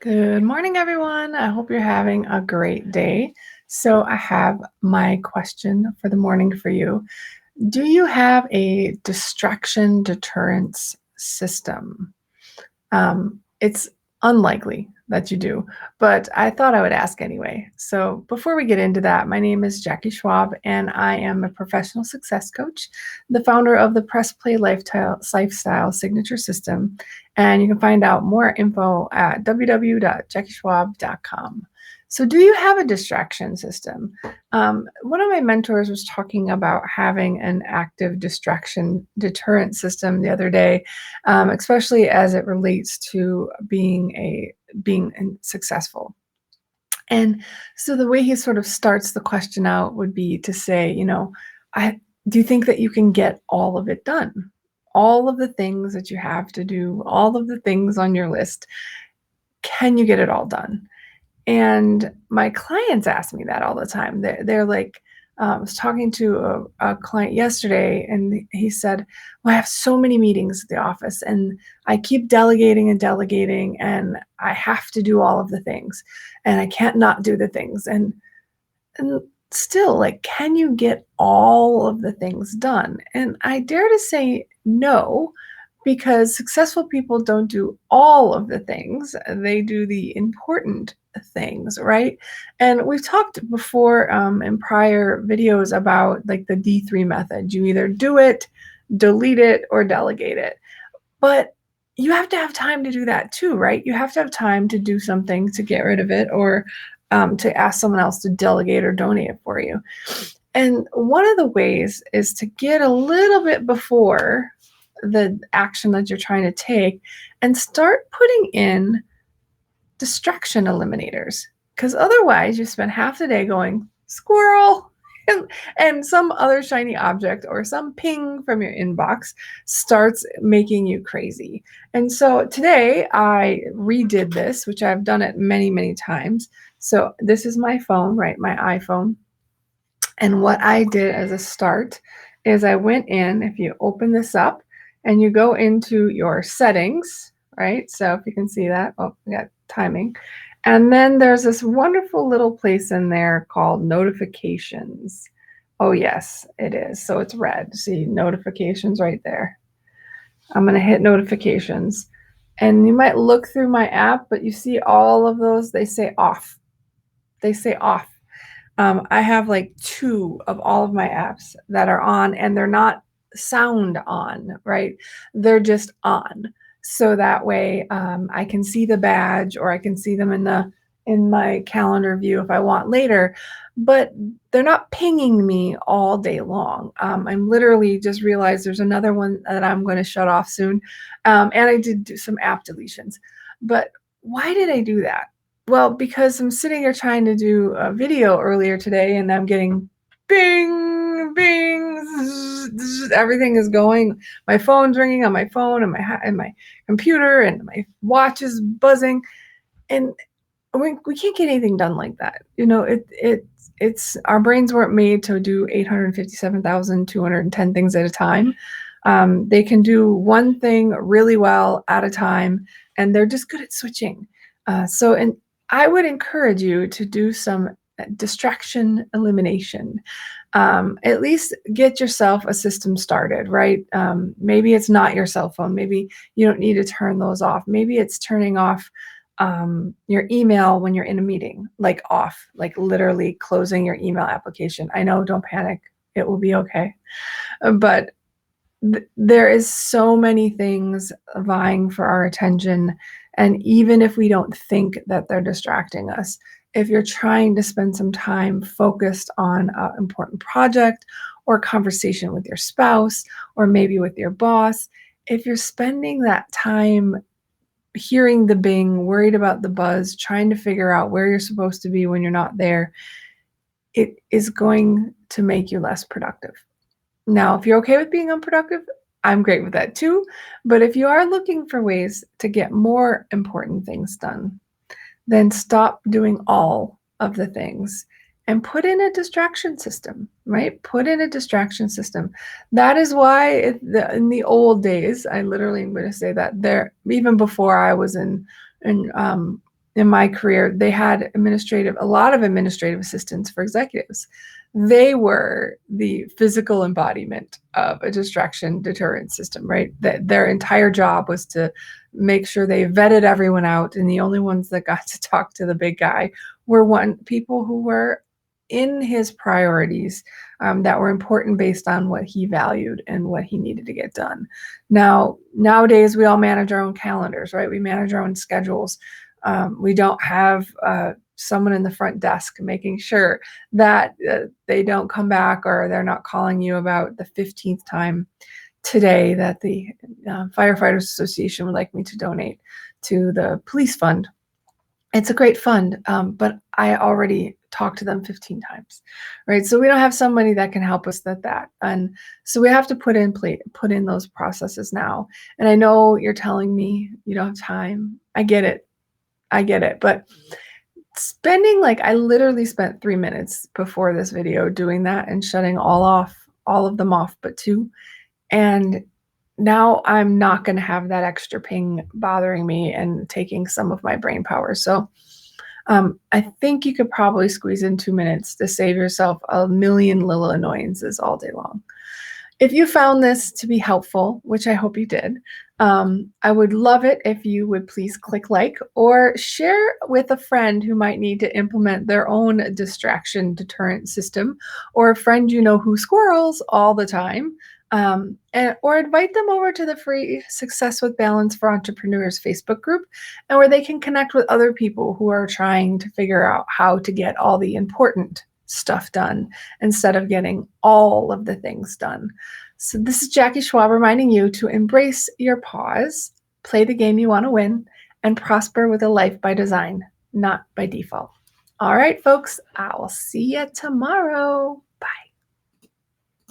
Good morning, everyone. I hope you're having a great day. So, I have my question for the morning for you. Do you have a distraction deterrence system? It's unlikely that you do, but I thought I would ask anyway. So, before we get into that, my name is Jackie Schwab, and I am a professional success coach, the founder of the Press Play Lifestyle Signature System. And you can find out more info at www.jackieschwab.com. So, do you have a distraction system? One of my mentors was talking about having an active distraction deterrent system the other day, especially as it relates to being successful. And so the way he sort of starts the question out would be to say, I do you think that you can get all of it done? All of the things that you have to do, all of the things on your list, can you get it all done? And my clients ask me that all the time. They're like, I was talking to a client yesterday, and he said, "Well, I have so many meetings at the office, and I keep delegating and delegating, and I have to do all of the things, and I can't not do the things." And still, like, can you get all of the things done? And I dare to say no, because successful people don't do all of the things. They do the important things, right? And we've talked before in prior videos about like the D3 method. You either do it, delete it, or delegate it. But you have to have time to do that too, right? You have to have time to do something to get rid of it, or to ask someone else to delegate or donate it for you. And one of the ways is to get a little bit before the action that you're trying to take and start putting in distraction eliminators. Because otherwise, you spend half the day going, squirrel, and some other shiny object or some ping from your inbox starts making you crazy. And so today I redid this, which I've done it many, many times. So this is my phone, right? My iPhone. And what I did as a start is I went in, if you open this up and you go into your settings, right? So if you can see that, oh, we got timing. And then there's this wonderful little place in there called notifications. Oh, yes, it is. So it's red. See notifications right there. I'm going to hit notifications. And you might look through my app, but you see all of those, they say off. They say off. I have like 2 of all of my apps that are on, and they're not sound on, right? They're just on. So that way I can see the badge, or I can see them in my calendar view if I want later, but they're not pinging me all day long. I'm literally just realized there's another one that I'm going to shut off soon. And I did do some app deletions. But why did I do that? Well, because I'm sitting here trying to do a video earlier today, and I'm getting bing, bing, zzz, zzz, everything is going. My phone's ringing on my phone, and my computer, and my watch is buzzing, and we can't get anything done like that. It's our brains weren't made to do 857,210 things at a time. They can do one thing really well at a time, and they're just good at switching. And I would encourage you to do some distraction elimination. At least get yourself a system started, right? Maybe it's not your cell phone. Maybe you don't need to turn those off. Maybe it's turning off your email when you're in a meeting, like off, like literally closing your email application. I know, don't panic. It will be okay. But there is so many things vying for our attention. And even if we don't think that they're distracting us, if you're trying to spend some time focused on an important project or conversation with your spouse or maybe with your boss, if you're spending that time hearing the bing, worried about the buzz, trying to figure out where you're supposed to be when you're not there, it is going to make you less productive. Now, if you're okay with being unproductive, I'm great with that too. But if you are looking for ways to get more important things done, then stop doing all of the things and put in a distraction system, right? Put in a distraction system. That is why in the old days, I literally am going to say that there, even before I was in in my career, they had a lot of administrative assistants for executives. They were the physical embodiment of a distraction deterrent system, right? That their entire job was to make sure they vetted everyone out, and the only ones that got to talk to the big guy were people who were in his priorities, that were important based on what he valued and what he needed to get done. Now, nowadays, we all manage our own calendars, right? We manage our own schedules. We don't have someone in the front desk making sure that they don't come back, or they're not calling you about the 15th time today that the Firefighters Association would like me to donate to the police fund. It's a great fund, but I already talked to them 15 times, right? So we don't have somebody that can help us with that. And so we have to put in those processes now. And I know you're telling me you don't have time. I get it. But I literally spent 3 minutes before this video doing that and shutting all of them off but 2. And now I'm not going to have that extra ping bothering me and taking some of my brain power. So I think you could probably squeeze in 2 minutes to save yourself a million little annoyances all day long. If you found this to be helpful, which I hope you did, I would love it if you would please click like or share with a friend who might need to implement their own distraction deterrent system, or a friend you know who squirrels all the time, or invite them over to the free Success with Balance for Entrepreneurs Facebook group, and where they can connect with other people who are trying to figure out how to get all the important stuff done instead of getting all of the things done. So this is Jackie Schwab reminding you to embrace your pause, play the game you want to win, and prosper with a life by design, not by default. All right, folks, I will see you tomorrow.